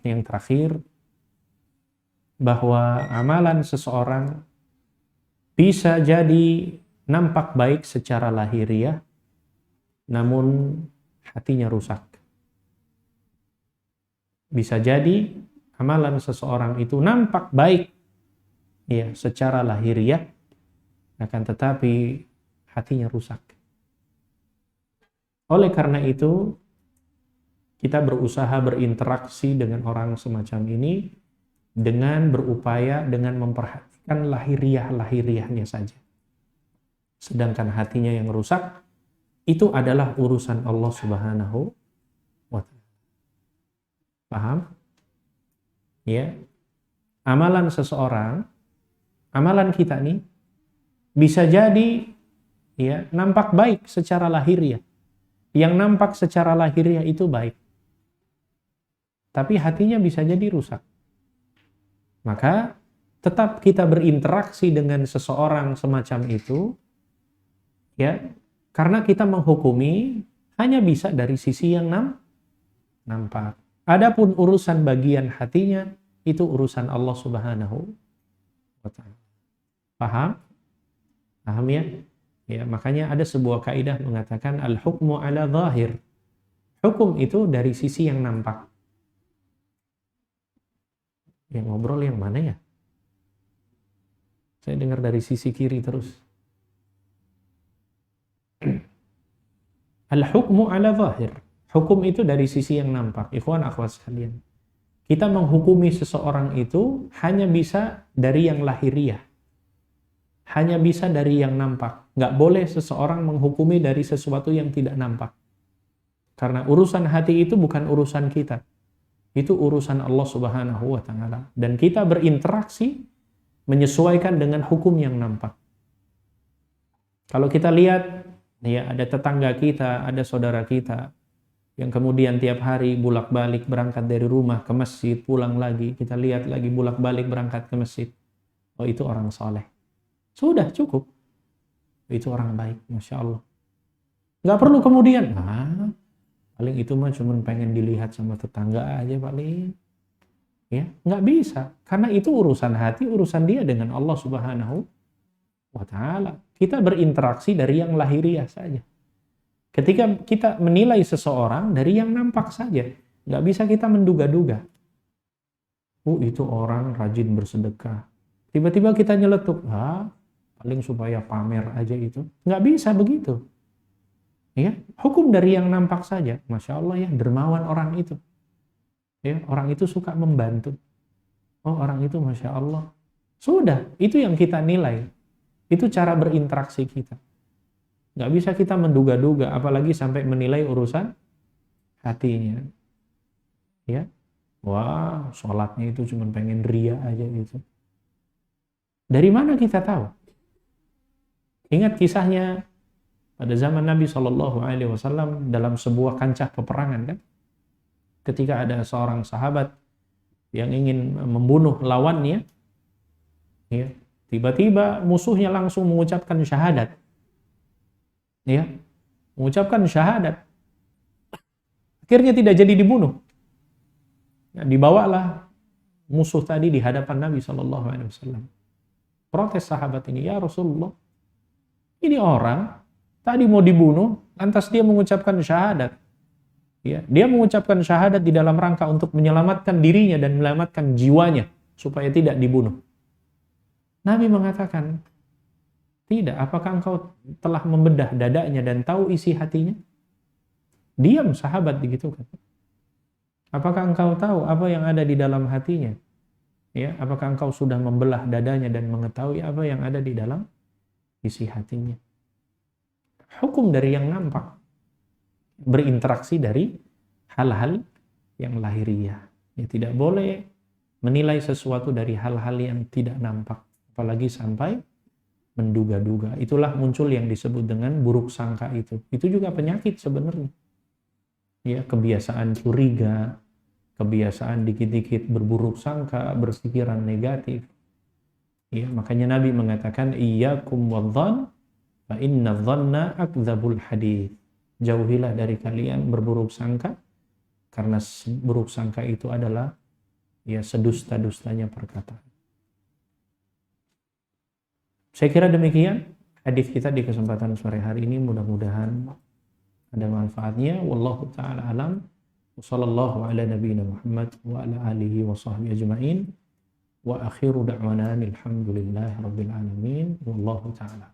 yang terakhir, bahwa amalan seseorang bisa jadi nampak baik secara lahiriah, namun hatinya rusak. Bisa jadi amalan seseorang itu nampak baik ya, secara lahiriah, akan tetapi hatinya rusak. Oleh karena itu, kita berusaha berinteraksi dengan orang semacam ini dengan berupaya dengan memperhatikan lahiriah-lahiriahnya saja. Sedangkan hatinya yang rusak, itu adalah urusan Allah Subhanahu wa ta'ala. Paham? Ya. Amalan seseorang, amalan kita nih bisa jadi ya nampak baik secara lahiriah. Yang nampak secara lahiriah itu baik. Tapi hatinya bisa jadi rusak. Maka tetap kita berinteraksi dengan seseorang semacam itu ya, karena kita menghukumi hanya bisa dari sisi yang nampak. Adapun urusan bagian hatinya itu urusan Allah Subhanahu wa ta'ala. Paham? Paham ya? Ya, makanya ada sebuah kaidah mengatakan al-hukmu ala zahir. Hukum itu dari sisi yang nampak. Yang ngobrol yang mana ya? Saya dengar dari sisi kiri terus. Al-hukmu ala zahir. Hukum itu dari sisi yang nampak. Ikhwan akhwat sekalian. Kita menghukumi seseorang itu hanya bisa dari yang lahiriah. Hanya bisa dari yang nampak. Nggak boleh seseorang menghukumi dari sesuatu yang tidak nampak. Karena urusan hati itu bukan urusan kita. Itu urusan Allah Subhanahu wa ta'ala. Dan kita berinteraksi menyesuaikan dengan hukum yang nampak. Kalau kita lihat, ya ada tetangga kita, ada saudara kita, yang kemudian tiap hari bolak-balik berangkat dari rumah ke masjid, pulang lagi, kita lihat lagi bolak-balik berangkat ke masjid. Oh, itu orang soleh. Sudah cukup. Itu orang baik, Masya Allah. Nggak perlu kemudian, paling itu mah cuma pengen dilihat sama tetangga aja paling. Ya, nggak bisa. Karena itu urusan hati, urusan dia dengan Allah Subhanahu wa ta'ala. Kita berinteraksi dari yang lahiriah saja. Ketika kita menilai seseorang dari yang nampak saja, nggak bisa kita menduga-duga. Itu orang rajin bersedekah. Tiba-tiba kita nyeletuk, paling supaya pamer aja itu. Nggak bisa begitu. Ya, hukum dari yang nampak saja. Masya Allah ya, dermawan orang itu. Ya, orang itu suka membantu. Orang itu Masya Allah. Sudah, itu yang kita nilai. Itu cara berinteraksi kita. Nggak bisa kita menduga-duga, apalagi sampai menilai urusan hatinya. Ya, wah, sholatnya itu cuma pengen ria aja gitu. Dari mana kita tahu? Ingat kisahnya pada zaman Nabi SAW dalam sebuah kancah peperangan kan? Ketika ada seorang sahabat yang ingin membunuh lawannya, ya, tiba-tiba musuhnya langsung mengucapkan syahadat. Ya, mengucapkan syahadat. Akhirnya tidak jadi dibunuh. Ya, dibawalah musuh tadi di hadapan Nabi SAW. Protes sahabat ini, ya Rasulullah, ini orang tadi mau dibunuh, lantas dia mengucapkan syahadat. Ya, dia mengucapkan syahadat di dalam rangka untuk menyelamatkan dirinya dan menyelamatkan jiwanya supaya tidak dibunuh. Nabi mengatakan, tidak, apakah engkau telah membedah dadanya dan tahu isi hatinya? Diam sahabat begitu kan. Apakah engkau tahu apa yang ada di dalam hatinya? Ya, apakah engkau sudah membelah dadanya dan mengetahui apa yang ada di dalam isi hatinya? Hukum dari yang nampak. Berinteraksi dari hal-hal yang lahiriah. Ya, tidak boleh menilai sesuatu dari hal-hal yang tidak nampak. Apalagi sampai menduga-duga. Itulah muncul yang disebut dengan buruk sangka itu. Itu juga penyakit sebenarnya. Ya, kebiasaan curiga, kebiasaan dikit-dikit berburuk sangka, berpikiran negatif. Ya, makanya Nabi mengatakan iyyakum wadh-dhann fa inna dhanna akdzabul hadits. Jauhilah dari kalian berburuk sangka, karena buruk sangka itu adalah ya sedusta-dustanya perkataan. Saya kira demikian hadis kita di kesempatan sore hari ini, mudah-mudahan ada manfaatnya. Wallahu taala alam. Wassallallahu ala nabiyina Muhammad wa ala alihi wa sahbihi ajma'in. Wa akhiru da'wana alhamdulillahi rabbil alamin. Wallahu taala